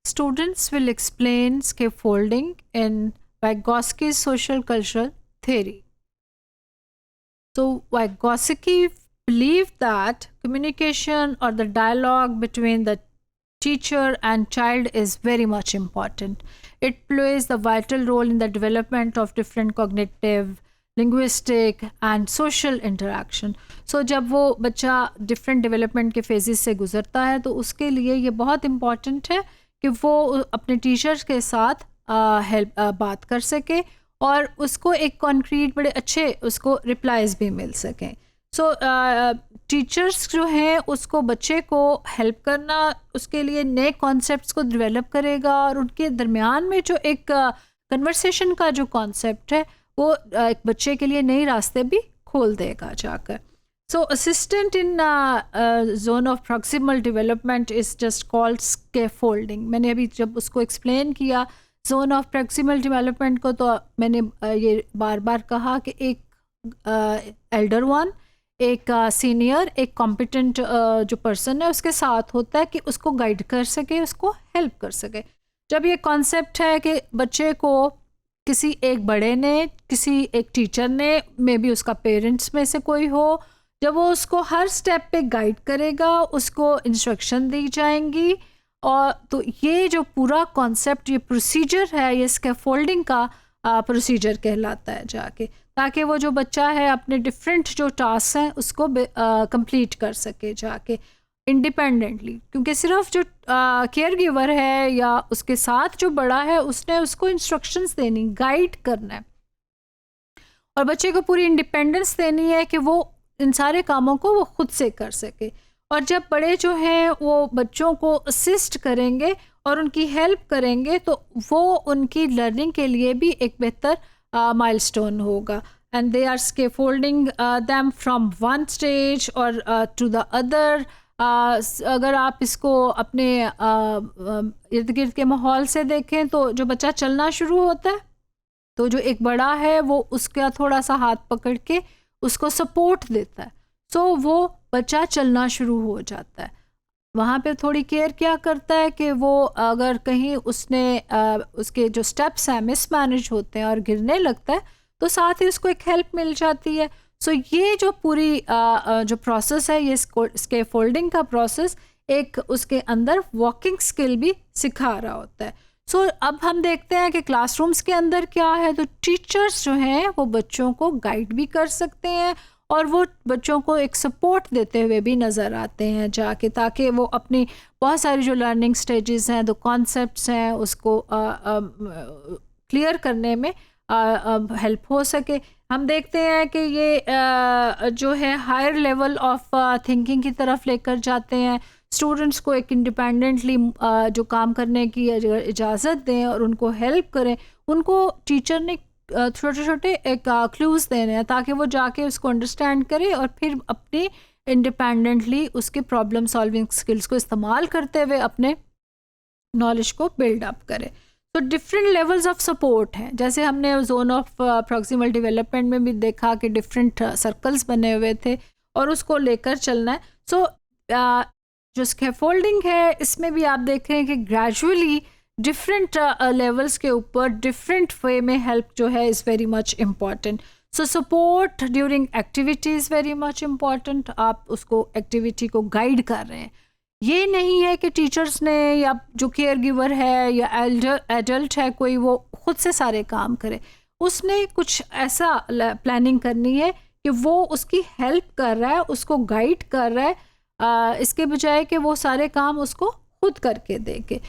students will explain scaffolding in Vygotsky's social cultural theory. So Vygotsky believed that communication or the dialogue between the teacher and child is very much important. It plays the vital role in the development of different cognitive, linguistic and social interaction. So जब वो बच्चा different development के phases से गुजरता है तो उसके लिए ये बहुत important है कि वो अपने टीचर्स के साथ बात कर सके और उसको एक concrete बड़े अच्छे उसको replies भी मिल सकें. सो टीचर्स जो हैं उसको बच्चे को हेल्प करना, उसके लिए नए कॉन्सेप्ट्स को डेवलप करेगा और उनके दरमियान में जो एक कन्वर्सेशन का जो कॉन्सेप्ट है वो एक बच्चे के लिए नए रास्ते भी खोल देगा जाकर. So assistant in zone of proximal development is just called scaffolding. मैंने अभी जब उसको एक्सप्लेन किया जोन ऑफ प्रॉक्सिमल डेवलपमेंट को तो मैंने ये बार बार कहा कि एक एल्डर वन, एक सीनियर, एक कॉम्पिटेंट जो पर्सन है उसके साथ होता है कि उसको गाइड कर सके, उसको हेल्प कर सके. जब ये कॉन्सेप्ट है कि बच्चे को किसी एक बड़े ने, किसी एक टीचर ने, मे बी उसका पेरेंट्स में से कोई हो, जब वो उसको हर स्टेप पे गाइड करेगा, उसको इंस्ट्रक्शन दी जाएंगी और तो ये जो पूरा कॉन्सेप्ट, ये प्रोसीजर है, ये स्कैफोल्डिंग का प्रोसीजर कहलाता है जाके, ताकि वो जो बच्चा है अपने डिफरेंट जो टास्क हैं उसको कंप्लीट कर सके जाके इंडिपेंडेंटली. क्योंकि सिर्फ जो केयर गिवर है या उसके साथ जो बड़ा है उसने उसको इंस्ट्रक्शंस देनी, गाइड करना है और बच्चे को पूरी इंडिपेंडेंस देनी है कि वो इन सारे कामों को वो खुद से कर सके. और जब बड़े जो हैं वो बच्चों को असिस्ट करेंगे और उनकी हेल्प करेंगे तो वो उनकी लर्निंग के लिए भी एक बेहतर माइलस्टोन होगा. And they are scaffolding them from one stage और टू द अदर. अगर आप इसको अपने इर्द गिर्द के माहौल से देखें तो जो बच्चा चलना शुरू होता है तो जो एक बड़ा है वो उसका थोड़ा सा हाथ पकड़ के उसको सपोर्ट देता है. सो वो बच्चा चलना शुरू हो जाता है. वहाँ पे थोड़ी केयर क्या करता है कि वो अगर कहीं उसने उसके जो स्टेप्स हैं मिसमैनेज होते हैं और गिरने लगता है तो साथ ही उसको एक हेल्प मिल जाती है. सो ये जो पूरी जो प्रोसेस है, ये स्कैफोल्डिंग का प्रोसेस एक उसके अंदर वॉकिंग स्किल भी सिखा रहा होता है. सो अब हम देखते हैं कि क्लासरूम्स के अंदर क्या है. तो टीचर्स जो हैं वो बच्चों को गाइड भी कर सकते हैं और वो बच्चों को एक सपोर्ट देते हुए भी नज़र आते हैं जाके, ताकि वो अपनी बहुत सारी जो लर्निंग स्टेजेस हैं, जो कॉन्सेप्ट्स हैं, उसको क्लियर करने में हेल्प हो सके. हम देखते हैं कि ये जो है हायर लेवल ऑफ थिंकिंग की तरफ लेकर जाते हैं. स्टूडेंट्स को एक इंडिपेंडेंटली जो काम करने की इजाज़त दें और उनको हेल्प करें. उनको टीचर ने छोटे छोटे एक क्लूज़ देने हैं ताकि वो जाके उसको अंडरस्टैंड करे और फिर अपनी इंडिपेंडेंटली उसके प्रॉब्लम सॉल्विंग स्किल्स को इस्तेमाल करते हुए अपने नॉलेज को बिल्ड अप करे. तो डिफरेंट लेवल्स ऑफ सपोर्ट हैं. जैसे हमने जोन ऑफ प्रॉक्सिमल डेवलपमेंट में भी देखा कि डिफरेंट सर्कल्स बने हुए थे और उसको लेकर चलना है. सो जो स्कैफोल्डिंग है इसमें भी आप देख रहे हैं कि ग्रेजुअली डिफरेंट लेवल्स के ऊपर डिफरेंट वे में हेल्प जो है is very much important. So support during activity is very much important. आप उसको एक्टिविटी को गाइड कर रहे हैं. ये नहीं है कि टीचर्स ने या जो केयर गिवर है या एडल्ट है कोई वो खुद से सारे काम करे. उसने कुछ ऐसा प्लानिंग करनी है कि वो उसकी हेल्प कर रहा है, उसको गाइड कर रहा है, इसके बजाय कि वो सारे काम उसको खुद करके देके.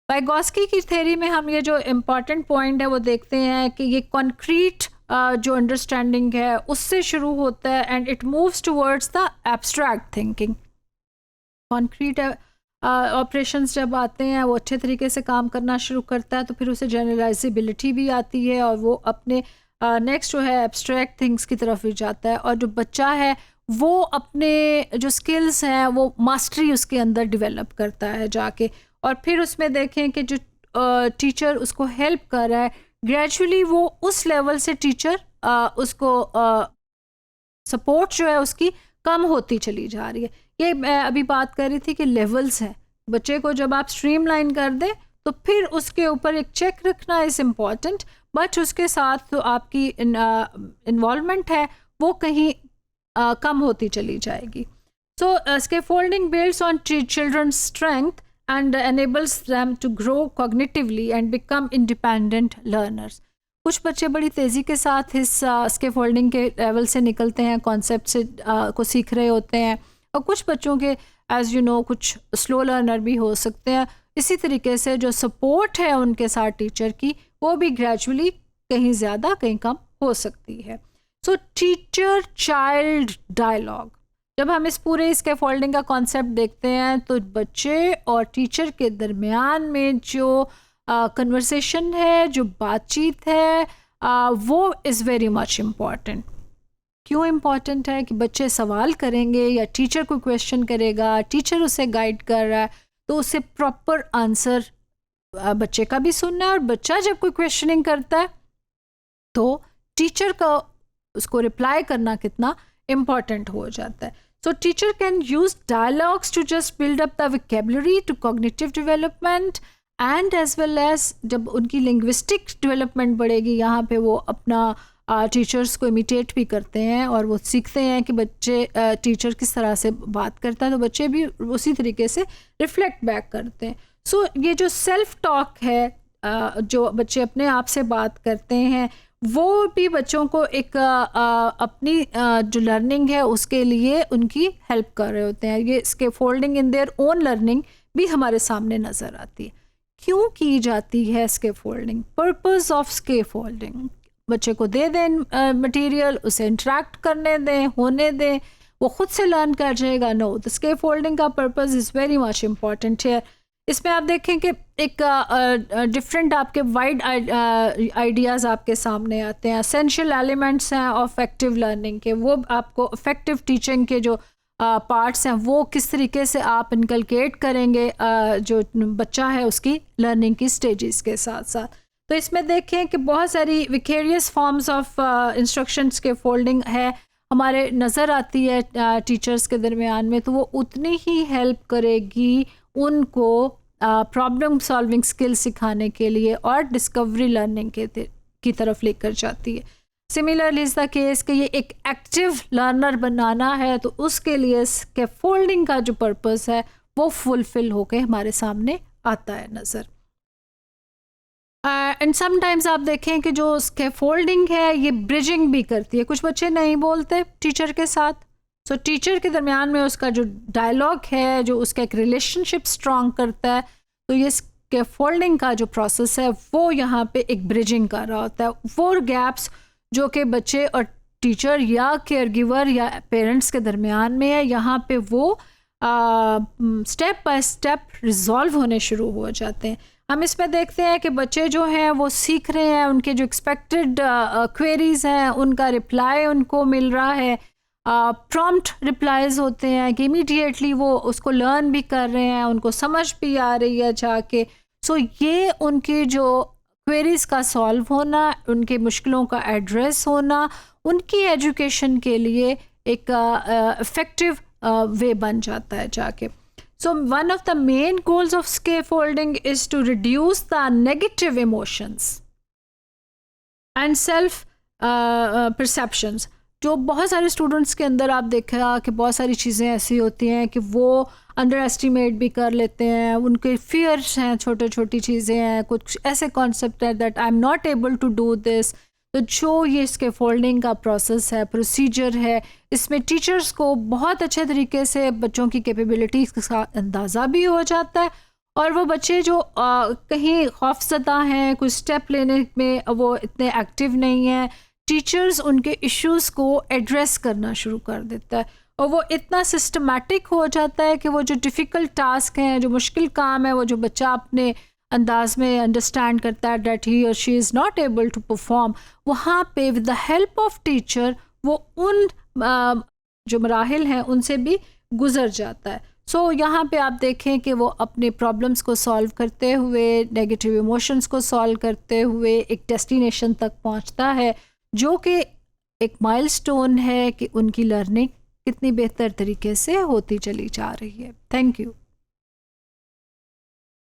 वाइगोत्स्की की थ्योरी में हम ये जो इम्पॉर्टेंट पॉइंट है वो देखते हैं कि ये कॉन्क्रीट जो अंडरस्टैंडिंग है उससे शुरू होता है and it moves towards the abstract thinking. Concrete operations जब आते हैं वो अच्छे तरीके से काम करना शुरू करता है तो फिर उसे जनरलाइजेबिलिटी भी आती है और वो अपने नेक्स्ट जो है एब्स्ट्रैक्ट थिंग्स की तरफ भी जाता है. और जो बच्चा है वो अपने जो स्किल्स हैं वो मास्टरी उसके अंदर डेवलप करता है जाके. और फिर उसमें देखें कि जो टीचर उसको हेल्प कर रहा है ग्रेजुअली वो उस लेवल से टीचर उसको सपोर्ट जो है उसकी कम होती चली जा रही है. ये मैं अभी बात कर रही थी कि लेवल्स हैं. बच्चे को जब आप स्ट्रीमलाइन कर दें तो फिर उसके ऊपर एक चेक रखना इज़ इम्पॉर्टेंट, बट उसके साथ तो आपकी इन्वॉल्वमेंट है वो कहीं कम होती चली जाएगी. So scaffolding builds on children's strength and enables them to grow cognitively and become independent learners. कुछ बच्चे बड़ी तेज़ी के साथ इस स्कैफोल्डिंग के लेवल से निकलते हैं, कॉन्सेप्ट से को सीख रहे होते हैं, और कुछ बच्चों के एज यू नो कुछ स्लो लर्नर भी हो सकते हैं. इसी तरीके से जो सपोर्ट है उनके साथ टीचर की वो भी ग्रेजुअली कहीं ज़्यादा कहीं कम हो सकती है. सो टीचर चाइल्ड डायलॉग, जब हम इस पूरे स्कैफोल्डिंग का कॉन्सेप्ट देखते हैं तो बच्चे और टीचर के दरमियान में जो कन्वर्सेशन है, जो बातचीत है, वो इज़ वेरी मच इम्पॉर्टेंट. क्यों इम्पॉर्टेंट है? कि बच्चे सवाल करेंगे या टीचर को क्वेश्चन करेगा, टीचर उसे गाइड कर रहा है, तो उसे प्रॉपर आंसर बच्चे का भी सुनना है, और बच्चा जब कोई क्वेश्चनिंग करता है तो टीचर का उसको रिप्लाई करना कितना इम्पॉर्टेंट हो जाता है. So teacher can use dialogues to just build up the vocabulary to cognitive development and as well as जब उनकी linguistic development बढ़ेगी, यहाँ पे वो अपना टीचर्स को इमिटेट भी करते हैं और वो सीखते हैं कि बच्चे टीचर किस तरह से बात करता है, तो बच्चे भी उसी तरीके से रिफ्लेक्ट बैक करते हैं. सो ये जो सेल्फ टॉक है, जो बच्चे अपने आप से बात करते हैं, वो भी बच्चों को एक अपनी जो लर्निंग है उसके लिए उनकी हेल्प कर रहे होते हैं. ये scaffolding in their own learning भी हमारे सामने नज़र आती है. क्यों की जाती है स्कैफोल्डिंग? पर्पस ऑफ स्कैफोल्डिंग, बच्चे को दे दें मटेरियल, उसे इंटरेक्ट करने दें, होने दें, वो खुद से लर्न कर जाएगा. नो, द स्कैफोल्डिंग का purpose is very much important है. इसमें आप देखें कि एक डिफरेंट आपके वाइड आइडियाज़ आपके सामने आते हैं. एसेंशियल एलिमेंट्स हैं ऑफ एक्टिव लर्निंग के, वो आपको इफेक्टिव टीचिंग के जो पार्ट्स हैं वो किस तरीके से आप इनकलकेट करेंगे जो बच्चा है उसकी लर्निंग की स्टेजेस के साथ साथ. तो इसमें देखें कि बहुत सारी vicarious forms of instruction scaffolding है हमारे नज़र आती है टीचर्स के दरमियान में, तो वो उतनी ही हेल्प करेगी उनको प्रॉब्लम सॉल्विंग स्किल सिखाने के लिए और डिस्कवरी लर्निंग की तरफ लेकर जाती है. सिमिलरली इज़ द केस कि ये एक एक्टिव लर्नर बनाना है, तो उसके लिए स्कैफोल्डिंग का जो पर्पस है वो फुलफिल होकर हमारे सामने आता है नज़र. एंड समटाइम्स आप देखें कि जो स्कैफोल्डिंग है ये ब्रिजिंग भी करती है. कुछ बच्चे नहीं बोलते टीचर के साथ, सो टीचर के दरमियान में उसका जो डायलॉग है, जो उसका एक रिलेशनशिप स्ट्रॉन्ग करता है, तो ये स्कैफोल्डिंग का जो प्रोसेस है वो यहाँ पे एक ब्रिजिंग कर रहा होता है. वो गैप्स जो कि बच्चे और टीचर या केयर गिवर या पेरेंट्स के दरमियान में है, यहाँ पे वो स्टेप बाय स्टेप रिजॉल्व होने शुरू हो जाते हैं. हम इसमें देखते हैं कि बच्चे जो हैं वो सीख रहे हैं, उनके जो एक्सपेक्टेड क्वेरीज़ हैं उनका रिप्लाई उनको मिल रहा है, प्रॉम्प्ट रिप्लाईज होते हैं कि इमीडिएटली वो उसको लर्न भी कर रहे हैं, उनको समझ भी आ रही है जाके. सो ये उनकी जो क्वेरीज का सॉल्व होना, उनके मुश्किलों का एड्रेस होना, उनकी एजुकेशन के लिए एक इफ़ेक्टिव वे बन जाता है जाके. So one of the main goals of scaffolding is to reduce the negative emotions and self perceptions. जो बहुत सारे स्टूडेंट्स के अंदर आप देखा कि बहुत सारी चीज़ें ऐसी होती हैं कि वो अंडर एस्टिमेट भी कर लेते हैं, उनके फियर्स हैं, छोटे छोटी चीज़ें हैं, कुछ ऐसे कॉन्सेप्ट है that I am not able to do this. तो जो ये स्कैफोल्डिंग का प्रोसेस है, प्रोसीजर है, इसमें टीचर्स को बहुत अच्छे तरीके से बच्चों की कैपेबिलिटीज़ का अंदाज़ा भी हो जाता है, और वो बच्चे जो कहीं खौफज़दा हैं, कुछ स्टेप लेने में वो इतने एक्टिव नहीं हैं, टीचर्स उनके इश्यूज़ को एड्रेस करना शुरू कर देता है, और वो इतना सिस्टमेटिक हो जाता है कि वो जो डिफ़िकल्ट टास्क हैं, जो मुश्किल काम है, वो जो बच्चा अपने अंदाज में अंडरस्टैंड करता है दैट ही और she is not able to perform, वहाँ पे with the help of teacher वो उन जो मराहिल हैं उनसे भी गुजर जाता है. सो यहाँ पे आप देखें कि वो अपने प्रॉब्लम्स को सॉल्व करते हुए, नेगेटिव इमोशंस को सॉल्व करते हुए एक डेस्टिनेशन तक पहुँचता है, जो कि एक माइलस्टोन है कि उनकी लर्निंग कितनी बेहतर तरीके से होती चली जा रही है. Thank you.